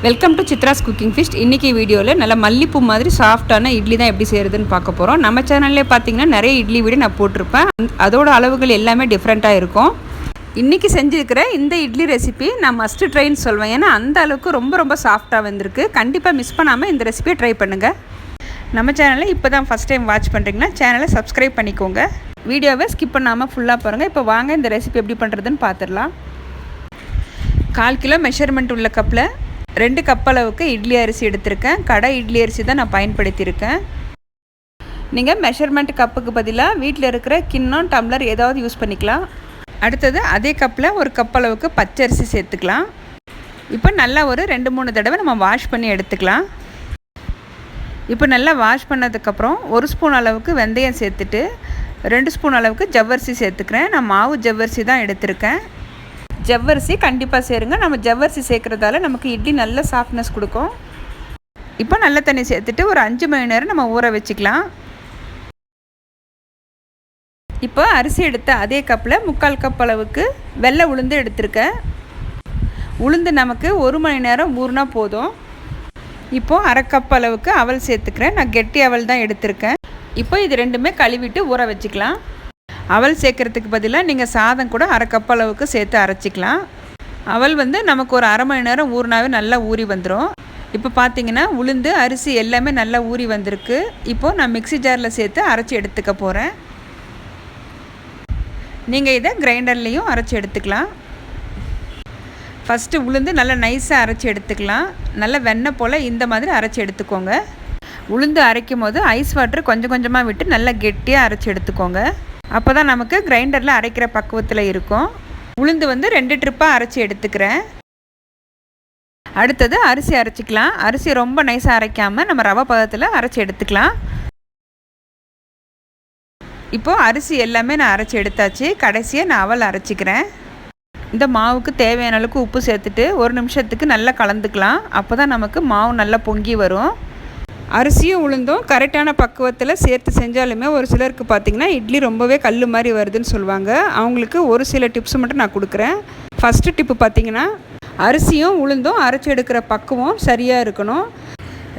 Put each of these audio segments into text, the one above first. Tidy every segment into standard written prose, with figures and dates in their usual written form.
Welcome to Chitra's cooking feast. இன்றைக்கி வீடியோவில் நல்ல மல்லிப்பூ மாதிரி சாஃப்டான இட்லி தான் எப்படி செய்கிறதுன்னு பார்க்க போகிறோம். நம்ம சேனல்லே பார்த்தீங்கன்னா நிறைய இட்லி வீடியோ நான் போட்டிருப்பேன். அதோட அளவுகள் எல்லாமே டிஃப்ரெண்ட்டாக இருக்கும். இன்றைக்கி செஞ்சுருக்கிற இந்த இட்லி ரெசிபி நான் மஸ்ட்டு ட்ரைன்னு சொல்வேன். ஏன்னா அந்த அளவுக்கு ரொம்ப சாஃப்டாக வந்திருக்கு. கண்டிப்பாக மிஸ் பண்ணாமல் இந்த ரெசிபியை ட்ரை பண்ணுங்கள். நம்ம சேனலில் இப்போ தான் ஃபஸ்ட் டைம் வாட்ச் பண்ணுறீங்கன்னா சேனலை சப்ஸ்கிரைப் பண்ணிக்கோங்க. வீடியோவை ஸ்கிப் பண்ணாமல் ஃபுல்லாக பாருங்கள். இப்போ வாங்க இந்த ரெசிபி எப்படி பண்ணுறதுன்னு பார்த்துடலாம். 1/4 கிலோ மெஷர்மெண்ட் உள்ள கப்பில் 2 கப் அளவுக்கு இட்லி அரிசி எடுத்திருக்கேன். கடை இட்லி அரிசி தான் நான் பயன்படுத்தியிருக்கேன். நீங்கள் மெஷர்மெண்ட் கப்புக்கு பதிலாக வீட்டில் இருக்கிற கிண்ணம், டம்ளர் ஏதாவது யூஸ் பண்ணிக்கலாம். அடுத்தது அதே கப்பில் 1 கப் அளவுக்கு பச்சரிசி சேர்த்துக்கலாம். இப்போ நல்லா ஒரு 2-3 தடவை நம்ம வாஷ் பண்ணி எடுத்துக்கலாம். இப்போ நல்லா வாஷ் பண்ணதுக்கப்புறம் 1 ஸ்பூன் அளவுக்கு வெந்தயம் சேர்த்துட்டு 2 ஸ்பூன் அளவுக்கு ஜவ்வரிசி சேர்த்துக்கிறேன். நான் மாவு ஜவ்வரிசி தான் எடுத்திருக்கேன். ஜவ்வரிசி கண்டிப்பாக சேருங்க. நம்ம ஜவ்வரிசி சேர்க்குறதால நமக்கு இட்லி நல்ல சாஃப்ட்னஸ் கொடுக்கும். இப்போ நல்ல தண்ணி சேர்த்துட்டு ஒரு 5 மணி நேரம் நம்ம ஊற வச்சுக்கலாம். இப்போ அரிசி எடுத்த அதே கப்பில் 3/4 கப் அளவுக்கு வெள்ளை உளுந்து எடுத்திருக்கேன். உளுந்து நமக்கு 1 மணி நேரம் ஊறினா போதும். இப்போது 1/2 கப் அளவுக்கு அவல் சேர்த்துக்கிறேன். நான் கெட்டி அவல் தான் எடுத்திருக்கேன். இப்போ இது ரெண்டுமே கழுவிட்டு ஊற வச்சுக்கலாம். அவல் சேர்க்குறதுக்கு பதிலாக நீங்கள் சாதம் கூட 1/2 கப் அளவுக்கு சேர்த்து அரைச்சிக்கலாம். அவல் நமக்கு ஒரு 1/2 மணி நேரம் ஊறினாவே நல்லா ஊறி வந்துடும். இப்போ பார்த்தீங்கன்னா உளுந்து அரிசி எல்லாமே நல்லா ஊறி வந்திருக்கு. இப்போது நான் மிக்ஸி ஜாரில் சேர்த்து அரைச்சி எடுத்துக்க போகிறேன். நீங்கள் இதை கிரைண்டர்லேயும் அரைச்சி எடுத்துக்கலாம். ஃபஸ்ட்டு உளுந்து நல்லா நைஸாக அரைச்சி எடுத்துக்கலாம். நல்லா வெண்ணெய் போல் இந்த மாதிரி அரைச்சி எடுத்துக்கோங்க. உளுந்து அரைக்கும் போது ஐஸ் வாட்டர் கொஞ்சம் கொஞ்சமாக விட்டு நல்லா கெட்டியாக அரைச்சி எடுத்துக்கோங்க. அப்போ தான் நமக்கு கிரைண்டரில் அரைக்கிற பக்குவத்தில் இருக்கும். உளுந்து 2 ட்ரிப்பாக அரைச்சி எடுத்துக்கிறேன். அடுத்தது அரிசி அரைச்சிக்கலாம். அரிசி ரொம்ப நைஸாக அரைக்காமல் நம்ம ரவை பதத்தில் அரைச்சி எடுத்துக்கலாம். இப்போது அரிசி எல்லாமே நான் அரைச்சி எடுத்தாச்சு. கடைசியாக நான் அவல் அரைச்சிக்கிறேன். இந்த மாவுக்கு தேவையான அளவுக்கு உப்பு சேர்த்துட்டு 1 நிமிஷத்துக்கு நல்லா கலந்துக்கலாம். அப்போ தான் நமக்கு மாவு நல்லா பொங்கி வரும். அரிசியும் உளுந்தும் கரெக்டான பக்குவத்தில் சேர்த்து செஞ்சாலுமே ஒரு சிலருக்கு பார்த்திங்கன்னா இட்லி ரொம்பவே கல் மாதிரி வருதுன்னு சொல்லுவாங்க. அவங்களுக்கு ஒரு சில டிப்ஸ் மட்டும் நான் கொடுக்குறேன். ஃபஸ்ட்டு டிப்பு பார்த்திங்கன்னா அரிசியும் உளுந்தும் அரைச்சி எடுக்கிற பக்குவம் சரியாக இருக்கணும்.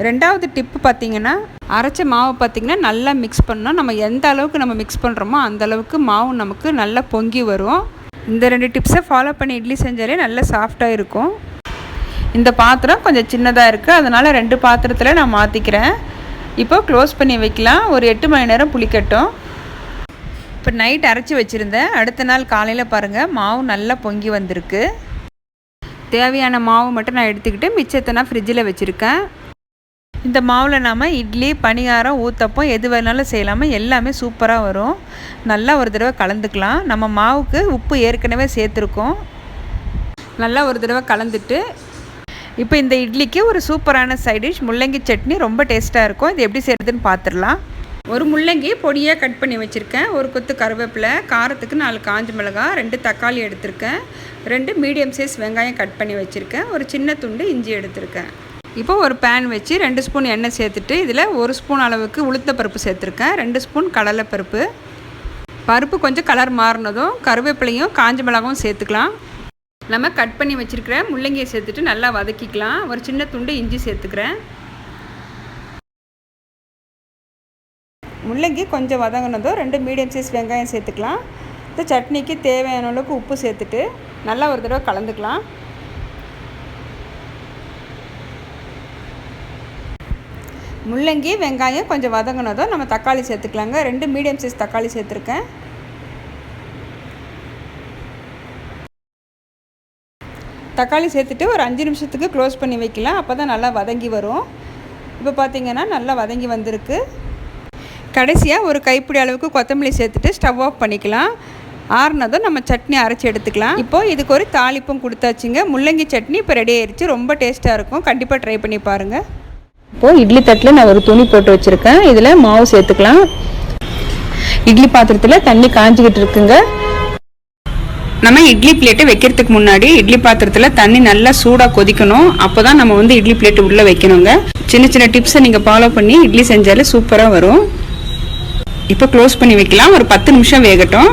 2வது டிப்பு பார்த்திங்கன்னா அரைச்ச மாவு பார்த்திங்கன்னா நல்லா மிக்ஸ் பண்ணணும். நம்ம எந்த அளவுக்கு நம்ம மிக்ஸ் பண்ணுறோமோ அந்த அளவுக்கு மாவு நமக்கு நல்லா பொங்கி வரும். இந்த 2 டிப்ஸை ஃபாலோ பண்ணி இட்லி செஞ்சாலே நல்லா சாஃப்டாக இருக்கும். இந்த பாத்திரம் கொஞ்சம் சின்னதாக இருக்குது, அதனால் 2 பாத்திரத்தில் நான் மாற்றிக்கிறேன். இப்போ க்ளோஸ் பண்ணி வைக்கலாம். ஒரு 8 மணி நேரம் புளிக்கட்டும். இப்போ நைட் அரைச்சி வச்சுருந்தேன். அடுத்த நாள் காலையில் பாருங்கள் மாவு நல்லா பொங்கி வந்திருக்கு. தேவையான மாவு மட்டும் நான் எடுத்துக்கிட்டு மிச்சத்தை நான் ஃப்ரிட்ஜில் வச்சுருக்கேன். இந்த மாவில் நாம் இட்லி, பணியாரம், ஊத்தப்பம் எது வேணாலும் செய்யலாமல் எல்லாமே சூப்பராக வரும். நல்லா ஒரு தடவை கலந்துக்கலாம். நம்ம மாவுக்கு உப்பு ஏற்கனவே சேர்த்துருக்கோம். நல்லா ஒரு தடவை கலந்துட்டு இப்போ இந்த இட்லிக்கு ஒரு சூப்பரான சைடிஷ் முள்ளங்கி சட்னி ரொம்ப டேஸ்ட்டாக இருக்கும். இது எப்படி செய்கிறதுன்னு பார்த்துடலாம். ஒரு முள்ளங்கி பொடியாக கட் பண்ணி வச்சுருக்கேன். ஒரு கொத்து கருவேப்பிலை, காரத்துக்கு 4 காஞ்ச மிளகாய், 2 தக்காளி எடுத்திருக்கேன், 2 மீடியம் சைஸ் வெங்காயம் கட் பண்ணி வச்சுருக்கேன், ஒரு சின்ன துண்டு இஞ்சி எடுத்திருக்கேன். இப்போ ஒரு பேன் வச்சு 2 ஸ்பூன் எண்ணெய் சேர்த்துட்டு இதில் 1 ஸ்பூன் அளவுக்கு உளுத்த பருப்பு சேர்த்துருக்கேன், 2 ஸ்பூன் கடலைப்பருப்பு. பருப்பு கொஞ்சம் கலர் மாறினதும் கருவேப்பிலையும் காஞ்ச மிளகாயும் சேர்த்துக்கலாம். நம்ம கட் பண்ணி வச்சுருக்கிற முள்ளங்கியை சேர்த்துட்டு நல்லா வதக்கிக்கலாம். ஒரு சின்ன துண்டு இஞ்சி சேர்த்துக்கிறேன். முள்ளங்கி கொஞ்சம் வதங்கினதும் 2 மீடியம் சைஸ் வெங்காயம் சேர்த்துக்கலாம். இந்த சட்னிக்கு தேவையான அளவுக்கு உப்பு சேர்த்துட்டு நல்லா ஒரு தடவை கலந்துக்கலாம். முள்ளங்கி வெங்காயம் கொஞ்சம் வதங்கினதும் நம்ம தக்காளி சேர்த்துக்கலாங்க. 2 மீடியம் சைஸ் தக்காளி சேர்த்துருக்கேன். தக்காளி சேர்த்துட்டு ஒரு 5 நிமிஷத்துக்கு க்ளோஸ் பண்ணி வைக்கலாம். அப்போ தான் நல்லா வதங்கி வரும். இப்போ பார்த்திங்கன்னா நல்லா வதங்கி வந்திருக்கு. கடைசியாக ஒரு கைப்பிடி அளவுக்கு கொத்தமல்லி சேர்த்துட்டு ஸ்டவ் ஆஃப் பண்ணிக்கலாம். ஆறுனதும் நம்ம சட்னி அரைச்சி எடுத்துக்கலாம். இப்போது இதுக்கு ஒரு தாளிப்பும் கொடுத்தாச்சுங்க. முள்ளங்கி சட்னி இப்போ ரெடி ஆயிடுச்சு. ரொம்ப டேஸ்ட்டாக இருக்கும். கண்டிப்பாக ட்ரை பண்ணி பாருங்கள். இப்போது இட்லி தட்டில் நான் ஒரு துணி போட்டு வச்சுருக்கேன். இதில் மாவு சேர்த்துக்கலாம். இட்லி பாத்திரத்தில் தண்ணி காஞ்சிக்கிட்டு இருக்குங்க. நம்ம இட்லி பிளேட்டை வைக்கிறதுக்கு முன்னாடி இட்லி பாத்திரத்தில் தண்ணி நல்லா சூடாக கொதிக்கணும். அப்போ தான் நம்ம இட்லி பிளேட்டு உள்ளே வைக்கணுங்க. சின்ன டிப்ஸை நீங்கள் ஃபாலோ பண்ணி இட்லி செஞ்சாலே சூப்பராக வரும். இப்போ க்ளோஸ் பண்ணி வைக்கலாம். ஒரு 10 நிமிஷம் வேகட்டும்.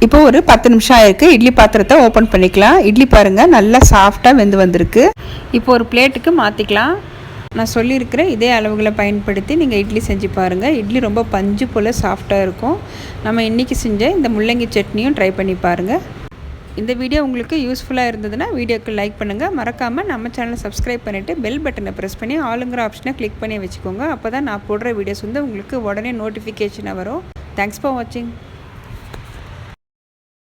இப்போ ஒரு 10 நிமிஷம் ஆயிருக்கு. இட்லி பாத்திரத்தை ஓப்பன் பண்ணிக்கலாம். இட்லி பாருங்கள் நல்லா சாஃப்டாக வெந்து வந்திருக்கு. இப்போ ஒரு பிளேட்டுக்கு மாற்றிக்கலாம். நான் சொல்லியிருக்கிற இதே அளவுகளை பயன்படுத்தி நீங்கள் இட்லி செஞ்சு பாருங்கள். இட்லி ரொம்ப பஞ்சு போல் சாஃப்டாக இருக்கும். நம்ம இன்றைக்கி செஞ்ச இந்த முள்ளங்கி சட்னியும் ட்ரை பண்ணி பாருங்கள். இந்த வீடியோ உங்களுக்கு யூஸ்ஃபுல்லாக இருந்ததுன்னா வீடியோக்கு லைக் பண்ணுங்கள். மறக்காமல் நம்ம சேனலை சப்ஸ்கிரைப் பண்ணிவிட்டு பெல் பட்டனை ப்ரெஸ் பண்ணி ஆளுங்கிற ஆப்ஷனை கிளிக் பண்ணி வச்சுக்கோங்க. அப்போ தான் நான் போடுற வீடியோஸ் வந்து உங்களுக்கு உடனே நோட்டிஃபிகேஷனாக வரும். தேங்க்ஸ் ஃபார் வாட்சிங்.